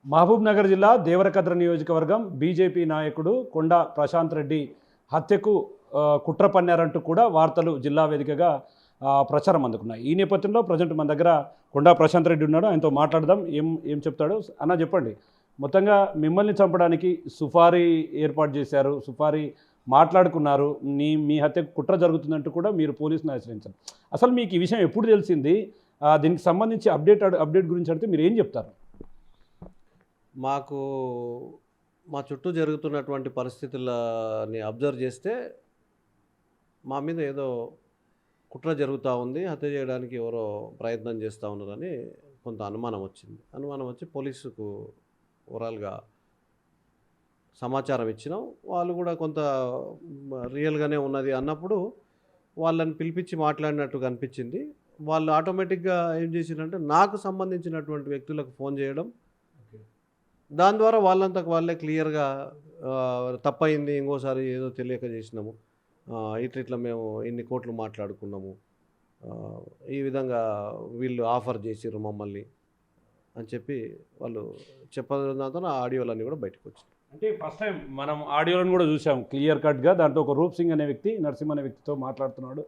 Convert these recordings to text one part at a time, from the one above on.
మహబూబ్ నగర్ జిల్లా దేవరకద్ర నియోజకవర్గం బీజేపీ నాయకుడు కొండా ప్రశాంత్ రెడ్డి హత్యకు కుట్ర పన్నారంటూ కూడా వార్తలు జిల్లా వేదికగా ప్రచారం అందుకున్నాయి. ఈ నేపథ్యంలో ప్రజెంట్ మన దగ్గర కొండా ప్రశాంత్ రెడ్డి ఉన్నాడు. ఆయనతో మాట్లాడదాం. ఏం ఏం చెప్తాడు అన్న చెప్పండి. మొత్తంగా మిమ్మల్ని చంపడానికి సుఫారీ ఏర్పాటు చేశారు, సుఫారీ మాట్లాడుకున్నారు, మీ హత్యకు కుట్ర జరుగుతుందంటూ కూడా మీరు పోలీసుని ఆశ్రయించారు. అసలు మీకు ఈ విషయం ఎప్పుడు తెలిసింది? దీనికి సంబంధించి అప్డేట్ గురించి అడిగితే మీరు ఏం చెప్తారు? మాకు మా చుట్టూ జరుగుతున్నటువంటి పరిస్థితులని అబ్జర్వ్ చేస్తే మా మీద ఏదో కుట్ర జరుగుతూ ఉంది, హత్య చేయడానికి ఎవరో ప్రయత్నం చేస్తూ ఉన్నారని కొంత అనుమానం వచ్చింది. అనుమానం వచ్చి పోలీసుకు ఓవరాల్గా సమాచారం ఇచ్చినాం. వాళ్ళు కూడా కొంత రియల్గానే ఉన్నది అన్నప్పుడు వాళ్ళని పిలిపించి మాట్లాడినట్టుగా అనిపించింది. వాళ్ళు ఆటోమేటిక్గా ఏం చేసిరంటే నాకు సంబంధించినటువంటి వ్యక్తులకు ఫోన్ చేయడం, దాని ద్వారా వాళ్ళంతకు వాళ్ళే క్లియర్గా తప్పయింది, ఇంకోసారి ఏదో తెలియక చేసినాము, ఇట్లా మేము ఇన్ని కోట్లు మాట్లాడుకున్నాము, ఈ విధంగా వీళ్ళు ఆఫర్ చేసిర్రు మమ్మల్ని అని చెప్పి వాళ్ళు చెప్పడంతో ఆ ఆడియోలన్నీ కూడా బయటకు వచ్చినాయి. అంటే ఫస్ట్ టైం మనం ఆడియోలను కూడా చూసాం క్లియర్ కట్గా. దాంట్లో ఒక రూప్ సింగ్ అనే వ్యక్తి నరసింహ అనే వ్యక్తితో మాట్లాడుతున్నాడు.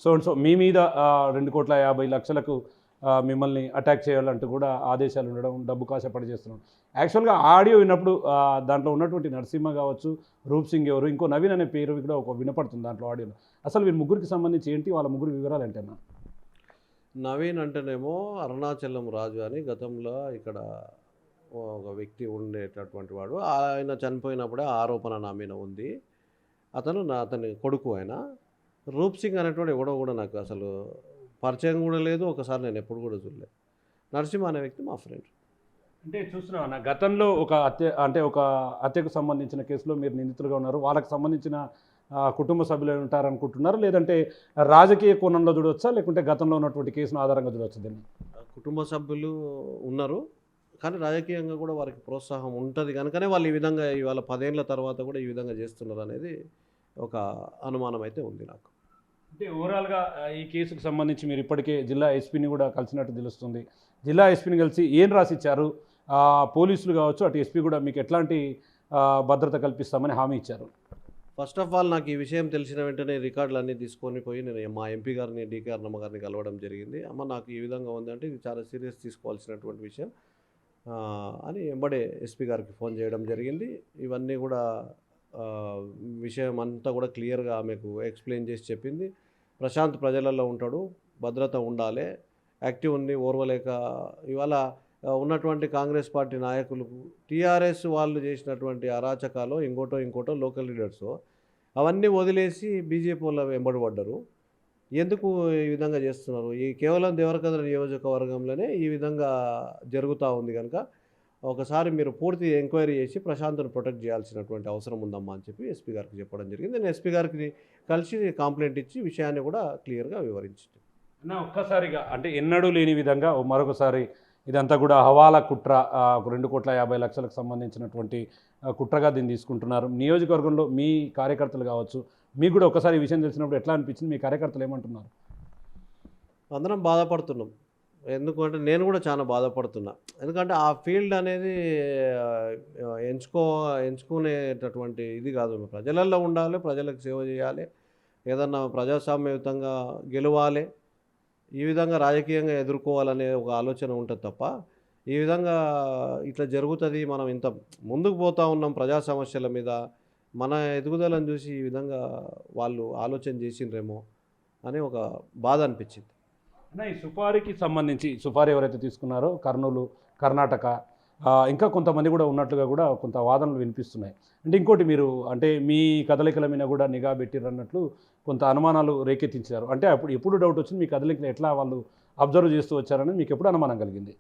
సో మీ మీద 2,50,00,000కు మిమ్మల్ని అటాక్ చేయాలంటూ కూడా ఆదేశాలు ఉండడం, డబ్బు కాసేపడి చేస్తున్నాడు. యాక్చువల్గా ఆడియో విన్నప్పుడు దాంట్లో ఉన్నటువంటి నరసింహ కావచ్చు, రూప్ సింగ్ ఎవరు, ఇంకో నవీన్ అనే పేరు కూడా ఒక వినపడుతుంది దాంట్లో ఆడియోలో. అసలు వీరి ముగ్గురికి సంబంధించి ఏంటి, వాళ్ళ ముగ్గురు వివరాలు ఏంటన్నా? నవీన్ అంటేనేమో అరుణాచలం రాజు అని గతంలో ఇక్కడ ఒక వ్యక్తి ఉండేటటువంటి వాడు. ఆయన చనిపోయినప్పుడే ఆరోపణ నా మీద ఉంది. అతని కొడుకు ఆయన. రూప్ సింగ్ అనేటువంటి ఎవడో కూడా నాకు అసలు పరిచయం కూడా లేదు, ఒకసారి నేను ఎప్పుడు కూడా చూడలేదు. నరసింహ అనే వ్యక్తి మా ఫ్రెండ్. అంటే చూస్తున్నావు అన్న, గతంలో ఒక హత్యకు సంబంధించిన కేసులో మీరు నిందితులుగా ఉన్నారు. వాళ్ళకి సంబంధించిన కుటుంబ సభ్యులు ఉంటారనుకుంటున్నారు, లేదంటే రాజకీయ కోణంలో చూడవచ్చా, లేకుంటే గతంలో ఉన్నటువంటి కేసును ఆధారంగా చూడవచ్చు దీన్ని? కుటుంబ సభ్యులు ఉన్నారు, కానీ రాజకీయంగా కూడా వారికి ప్రోత్సాహం ఉంటుంది కనుకనే వాళ్ళు ఈ విధంగా ఇవాళ 10 ఏళ్ల తర్వాత కూడా ఈ విధంగా చేస్తున్నారు అనేది ఒక అనుమానం అయితే ఉంది నాకు. అంటే ఓవరాల్గా ఈ కేసుకు సంబంధించి మీరు ఇప్పటికే జిల్లా ఎస్పీని కూడా కలిసినట్టు తెలుస్తుంది. జిల్లా ఎస్పీని కలిసి ఏం రాసిచ్చారు? పోలీసులు కావచ్చు, అటు ఎస్పీ కూడా మీకు ఎట్లాంటి భద్రత కల్పిస్తామని హామీ ఇచ్చారు? ఫస్ట్ ఆఫ్ ఆల్ నాకు ఈ విషయం తెలిసిన వెంటనే రికార్డులన్నీ తీసుకొని పోయి నేను మా ఎంపీ గారిని, డీకే అన్నమ్మ గారిని కలవడం జరిగింది. అమ్మ నాకు ఈ విధంగా ఉందంటే ఇది చాలా సీరియస్ తీసుకోవాల్సినటువంటి విషయం అని ఎంబడే ఎస్పీ గారికి ఫోన్ చేయడం జరిగింది. ఇవన్నీ కూడా విషయం అంతా కూడా క్లియర్గా ఆమెకు ఎక్స్ప్లెయిన్ చేసి చెప్పింది. ప్రశాంత్ ప్రజలలో ఉంటాడు, భద్రత ఉండాలి, యాక్టివ్ ఉంది, ఓర్వలేక ఇవాళ ఉన్నటువంటి కాంగ్రెస్ పార్టీ నాయకులు టీఆర్ఎస్ వాళ్ళు చేసినటువంటి అరాచకాలు ఇంకోటో లోకల్ లీడర్స్ అవన్నీ వదిలేసి బీజేపీ వాళ్ళు వెంబడి పడ్డారు. ఎందుకు ఈ విధంగా చేస్తున్నారు? ఈ కేవలం దేవరకద్ర నియోజకవర్గంలోనే ఈ విధంగా జరుగుతూ ఉంది కనుక ఒకసారి మీరు పూర్తి ఎంక్వైరీ చేసి ప్రశాంత్ను ప్రొటెక్ట్ చేయాల్సినటువంటి అవసరం ఉందమ్మా అని చెప్పి ఎస్పీ గారికి చెప్పడం జరిగింది. నేను ఎస్పీ గారికి కలిసి కంప్లైంట్ ఇచ్చి విషయాన్ని కూడా క్లియర్గా వివరించింది. అన్న ఒక్కసారిగా అంటే ఎన్నడూ లేని విధంగా మరొకసారి ఇదంతా కూడా హవాలా కుట్ర, 2,50,00,000కు సంబంధించినటువంటి కుట్రగా దీన్ని తీసుకుంటున్నారు. నియోజకవర్గంలో మీ కార్యకర్తలు కావచ్చు, మీకు కూడా ఒకసారి ఈ విషయం తెలిసినప్పుడు ఎట్లా అనిపించింది? మీ కార్యకర్తలు ఏమంటున్నారు? అందరం బాధపడుతున్నాం. ఎందుకంటే నేను కూడా చాలా బాధపడుతున్నా. ఎందుకంటే ఆ ఫీల్డ్ అనేది ఎంచుకునేటటువంటి ఇది కాదు. ప్రజలలో ఉండాలి, ప్రజలకు సేవ చేయాలి, ఏదన్నా ప్రజాస్వామ్యయుతంగా గెలవాలి, ఈ విధంగా రాజకీయంగా ఎదుర్కోవాలనే ఒక ఆలోచన ఉంటుంది తప్ప ఈ విధంగా ఇట్లా జరుగుతుంది, మనం ఇంత ముందుకు పోతూ ఉన్నాం ప్రజా సమస్యల మీద, మన ఎదుగుదలను చూసి ఈ విధంగా వాళ్ళు ఆలోచన చేసిండ్రేమో అని ఒక బాధ అనిపించింది. అన్న ఈ సుపారీకి సంబంధించి, సుపారీ ఎవరైతే తీసుకున్నారో కర్నూలు, కర్ణాటక, ఇంకా కొంతమంది కూడా ఉన్నట్లుగా కూడా కొంత వాదనలు వినిపిస్తున్నాయి. అంటే ఇంకోటి, మీరు అంటే మీ కదలికల మీద కూడా నిఘా పెట్టిరన్నట్లు కొంత అనుమానాలు రేకెత్తించారు. అంటే అప్పుడు ఎప్పుడు డౌట్ వచ్చింది మీ కదలికలు ఎట్లా వాళ్ళు అబ్జర్వ్ చేస్తూ వచ్చారని మీకు ఎప్పుడు అనుమానం కలిగింది?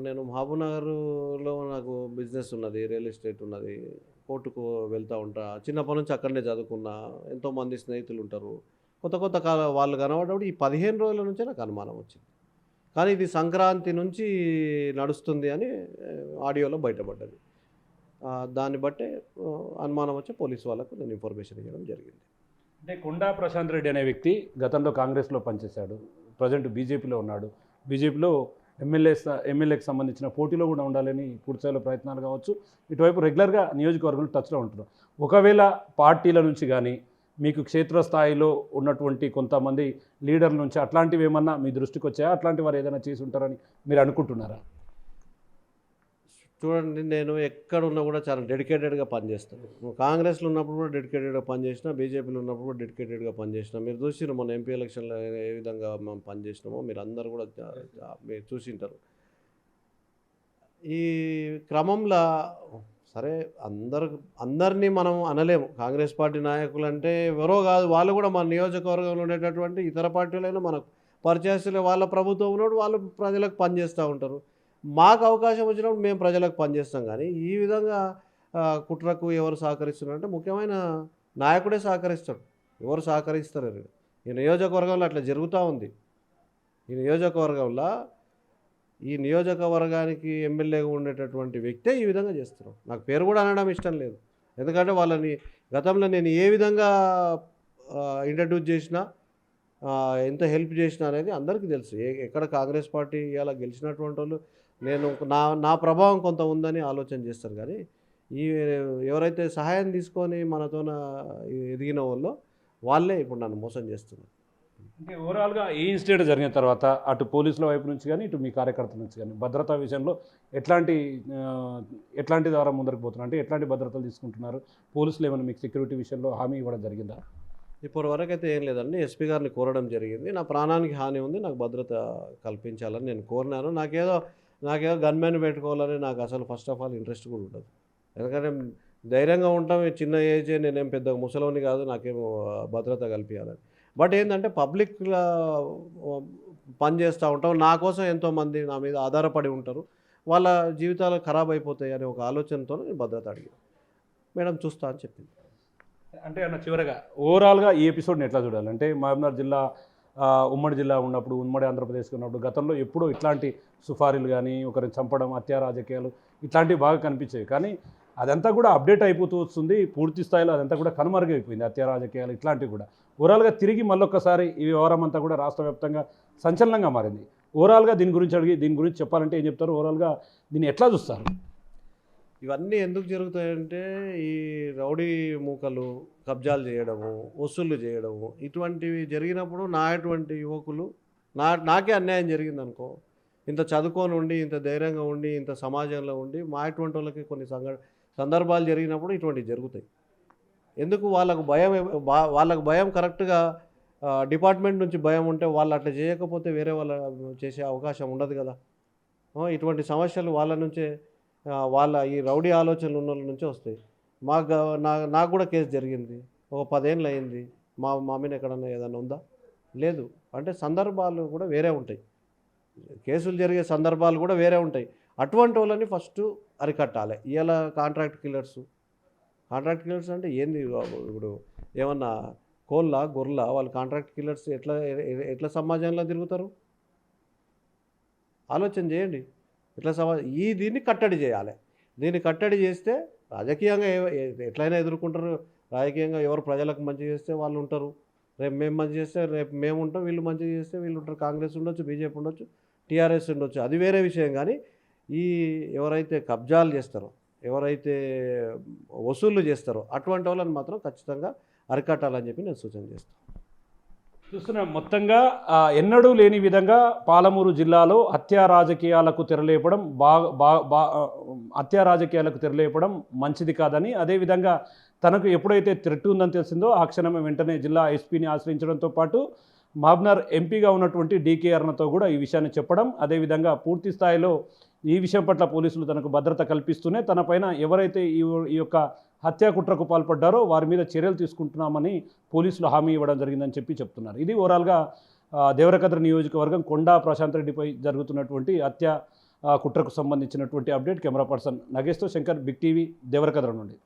నేను మహబూబ్నగర్లో నాకు బిజినెస్ ఉన్నది, రియల్ ఎస్టేట్ ఉన్నది, కోర్టుకు వెళ్తూ ఉంటా, చిన్నప్పటి నుంచి అక్కడనే చదువుకున్నా, ఎంతోమంది స్నేహితులు ఉంటారు. కొత్త వాళ్ళు కనబడ్డప్పుడు ఈ 15 రోజుల నుంచే నాకు అనుమానం వచ్చింది. కానీ ఇది సంక్రాంతి నుంచి నడుస్తుంది అని ఆడియోలో బయటపడ్డది. దాన్ని బట్టే అనుమానం వచ్చి పోలీసు వాళ్ళకు నేను ఇన్ఫర్మేషన్ ఇవ్వడం జరిగింది. అంటే కొండా ప్రశాంత్ రెడ్డి అనే వ్యక్తి గతంలో కాంగ్రెస్లో పనిచేశాడు, ప్రజెంట్ బీజేపీలో ఉన్నాడు. బీజేపీలో ఎమ్మెల్యేకి సంబంధించిన పోటీలో కూడా ఉండాలని పూర్తిస్థాయిలో ప్రయత్నాలు కావచ్చు. ఇటువైపు రెగ్యులర్గా నియోజకవర్గంలో టచ్లో ఉంటున్నారు. ఒకవేళ పార్టీల నుంచి కానీ మీకు క్షేత్రస్థాయిలో ఉన్నటువంటి కొంతమంది లీడర్ల నుంచి అట్లాంటివి ఏమన్నా మీ దృష్టికి వచ్చాయా? అట్లాంటి వారు ఏదైనా చేసి ఉంటారని మీరు అనుకుంటున్నారా? చూడండి, నేను ఎక్కడున్నా కూడా చాలా డెడికేటెడ్గా పనిచేస్తాను. కాంగ్రెస్లో ఉన్నప్పుడు కూడా డెడికేటెడ్గా పనిచేసిన, బీజేపీలో ఉన్నప్పుడు కూడా డెడికేటెడ్గా పనిచేసిన. మీరు చూసిరు మన ఎంపీ ఎలక్షన్లో ఏ విధంగా మనం పనిచేసినామో మీరు అందరూ కూడా మీరు చూసింటారు. ఈ క్రమంలో సరే అందరినీ మనం అనలేము. కాంగ్రెస్ పార్టీ నాయకులు అంటే ఎవరో కాదు, వాళ్ళు కూడా మన నియోజకవర్గంలో ఉండేటటువంటి ఇతర పార్టీలైనా మనకు పరిచయస్తులే. వాళ్ళ ప్రభుత్వం ఉన్నప్పుడు వాళ్ళు ప్రజలకు పనిచేస్తూ ఉంటారు. మాకు అవకాశం వచ్చినప్పుడు మేము ప్రజలకు పనిచేస్తాం. కానీ ఈ విధంగా కుట్రకు ఎవరు సహకరిస్తున్నారంటే ముఖ్యమైన నాయకుడే సహకరిస్తాడు. ఎవరు సహకరిస్తారు? ఈ నియోజకవర్గంలో అట్లా జరుగుతూ ఉంది. ఈ నియోజకవర్గానికి ఎమ్మెల్యేగా ఉండేటటువంటి వ్యక్తే ఈ విధంగా చేస్తున్నారు. నాకు పేరు కూడా అనడం ఇష్టం లేదు. ఎందుకంటే వాళ్ళని గతంలో నేను ఏ విధంగా ఇంట్రడ్యూస్ చేసినా, ఎంత హెల్ప్ చేసినా అనేది అందరికీ తెలుసు. ఎక్కడ కాంగ్రెస్ పార్టీ ఇలా గెలిచినటువంటి వాళ్ళు నేను నా ప్రభావం కొంత ఉందని ఆలోచన చేస్తారు. కానీ ఎవరైతే సహాయం తీసుకొని మనతోన ఎదిగిన వాళ్ళే ఇప్పుడు నన్ను మోసం చేస్తున్నారు. అంటే ఓవరాల్గా ఈ ఇన్సిడెంట్ జరిగిన తర్వాత అటు పోలీసుల వైపు నుంచి కానీ ఇటు మీ కార్యకర్తల నుంచి కానీ భద్రతా విషయంలో ఎట్లాంటి ద్వారా ముందరకు పోతున్నారు? అంటే ఎట్లాంటి భద్రతలు తీసుకుంటున్నారు? పోలీసులు ఏమైనా మీకు సెక్యూరిటీ విషయంలో హామీ ఇవ్వడం జరిగిందా? ఇప్పటి వరకు అయితే ఏం లేదండి. ఎస్పీ గారిని కోరడం జరిగింది. నా ప్రాణానికి హాని ఉంది, నాకు భద్రత కల్పించాలని నేను కోరినాను. నాకేదో గన్మెన్ పెట్టుకోవాలని నాకు అసలు ఫస్ట్ ఆఫ్ ఆల్ ఇంట్రెస్ట్ కూడా ఉండదు. ఎందుకంటే ధైర్యంగా ఉంటాం. చిన్న ఏజే, నేనేం పెద్ద ముసలోని కాదు, నాకేమో భద్రత కల్పించాలని. బట్ ఏంటంటే పబ్లిక్గా పనిచేస్తూ ఉంటాం. నా కోసం ఎంతోమంది నా మీద ఆధారపడి ఉంటారు. వాళ్ళ జీవితాలు ఖరాబ్ అయిపోతాయి అనే ఒక ఆలోచనతో నేను భద్రత అడిగాను. మేడం చూస్తా అని చెప్పింది. అంటే అన్న చివరగా ఓవరాల్గా ఈ ఎపిసోడ్ని ఎట్లా చూడాలి? అంటే మహబూబ్నగర్ జిల్లా ఉమ్మడి జిల్లా ఉన్నప్పుడు, ఉమ్మడి ఆంధ్రప్రదేశ్కి ఉన్నప్పుడు గతంలో ఎప్పుడూ ఇట్లాంటి సుఫారీలు కానీ, ఒకరిని చంపడం, హత్యా రాజకీయాలు ఇట్లాంటివి బాగా కనిపించేవి. కానీ అదంతా కూడా అప్డేట్ అయిపోతూ వస్తుంది. పూర్తి స్థాయిలో అదంతా కూడా కనుమరుగైపోయింది. హత్యా రాజకీయాలు ఇట్లాంటివి కూడా ఓవరాల్గా తిరిగి మళ్ళొక్కసారి ఈ వ్యవహారం అంతా కూడా రాష్ట్ర వ్యాప్తంగా సంచలనంగా మారింది. ఓవరాల్గా దీని గురించి చెప్పాలంటే ఏం చెప్తారు? ఓవరాల్గా దీన్ని ఎట్లా చూస్తారు? ఇవన్నీ ఎందుకు జరుగుతాయంటే ఈ రౌడీ మూకలు కబ్జాలు చేయడము, వసూళ్ళు చేయడము, ఇటువంటివి జరిగినప్పుడు అటువంటి యువకులు నాకే అన్యాయం జరిగిందనుకో, ఇంత చదువుకొని ఉండి, ఇంత ధైర్యంగా ఉండి, ఇంత సమాజంలో ఉండి అటువంటి వాళ్ళకి కొన్ని సందర్భాలు జరిగినప్పుడు ఇటువంటివి జరుగుతాయి. ఎందుకు వాళ్ళకు భయం కరెక్ట్గా డిపార్ట్మెంట్ నుంచి భయం ఉంటే వాళ్ళు అట్లా చేయకపోతే వేరే వాళ్ళ చేసే అవకాశం ఉండదు కదా. ఇటువంటి సమస్యలు వాళ్ళ నుంచే వాళ్ళ ఈ రౌడీ ఆలోచనలు ఉన్న వాళ్ళ నుంచే వస్తాయి. నాకు కూడా కేసు జరిగింది. ఒక 10 ఏళ్ళు అయింది. మా మీద ఎక్కడన్నా ఏదైనా ఉందా? లేదు. అంటే సందర్భాలు కూడా వేరే ఉంటాయి. కేసులు జరిగే సందర్భాలు కూడా వేరే ఉంటాయి. అటువంటి వాళ్ళని ఫస్ట్ అరికట్టాలి. ఇలా కాంట్రాక్ట్ కిల్లర్స్ అంటే ఏంది? ఇప్పుడు ఏమన్నా గొర్రెల వాళ్ళు కాంట్రాక్ట్ కిల్లర్స్ ఎట్లా సమాజంలో తిరుగుతారు? ఆలోచన చేయండి. దీన్ని కట్టడి చేయాలి. దీన్ని కట్టడి చేస్తే రాజకీయంగా ఎట్లయినా ఎదుర్కొంటారు. రాజకీయంగా ఎవరు ప్రజలకు మంచి చేస్తే వాళ్ళు ఉంటారు. రేపు మేము మంచి చేస్తే రేపు మేము ఉంటాం, వీళ్ళు మంచి చేస్తే వీళ్ళు ఉంటారు. కాంగ్రెస్ ఉండొచ్చు, బీజేపీ ఉండొచ్చు, టీఆర్ఎస్ ఉండొచ్చు, అది వేరే విషయం. కానీ ఎవరైతే కబ్జాలు చేస్తారో, ఎవరైతే వసూళ్ళు చేస్తారో అటువంటి వాళ్ళని మాత్రం ఖచ్చితంగా అరికట్టాలని చెప్పి నేను సూచన చేస్తాను. చూస్తున్నాం మొత్తంగా ఎన్నడూ లేని విధంగా పాలమూరు జిల్లాలో హత్యా రాజకీయాలకు తెరలేపడం మంచిది కాదని, అదేవిధంగా తనకు ఎప్పుడైతే థ్రెట్ ఉందని తెలిసిందో ఆ క్షణమే వెంటనే జిల్లా ఎస్పీని ఆశ్రయించడంతో పాటు మహబూబ్నగర్ ఎంపీగా ఉన్నటువంటి డీకే అరుణతో కూడా ఈ విషయాన్ని చెప్పడం, అదేవిధంగా పూర్తి స్థాయిలో ఈ విషయం పట్ల పోలీసులు తనకు భద్రత కల్పిస్తూనే తనపైన ఎవరైతే ఈ యొక్క హత్యా కుట్రకు పాల్పడ్డారో వారి మీద చర్యలు తీసుకుంటున్నామని పోలీసులు హామీ ఇవ్వడం జరిగిందని చెప్తున్నారు. ఇది ఓవరాల్గా దేవరకద్ర నియోజకవర్గం కొండా ప్రశాంత్ రెడ్డిపై జరుగుతున్నటువంటి హత్యా కుట్రకు సంబంధించినటువంటి అప్డేట్. కెమెరా పర్సన్ నగేష్తో శంకర్, బిగ్ టీవీ, దేవరకద్ర నుండి.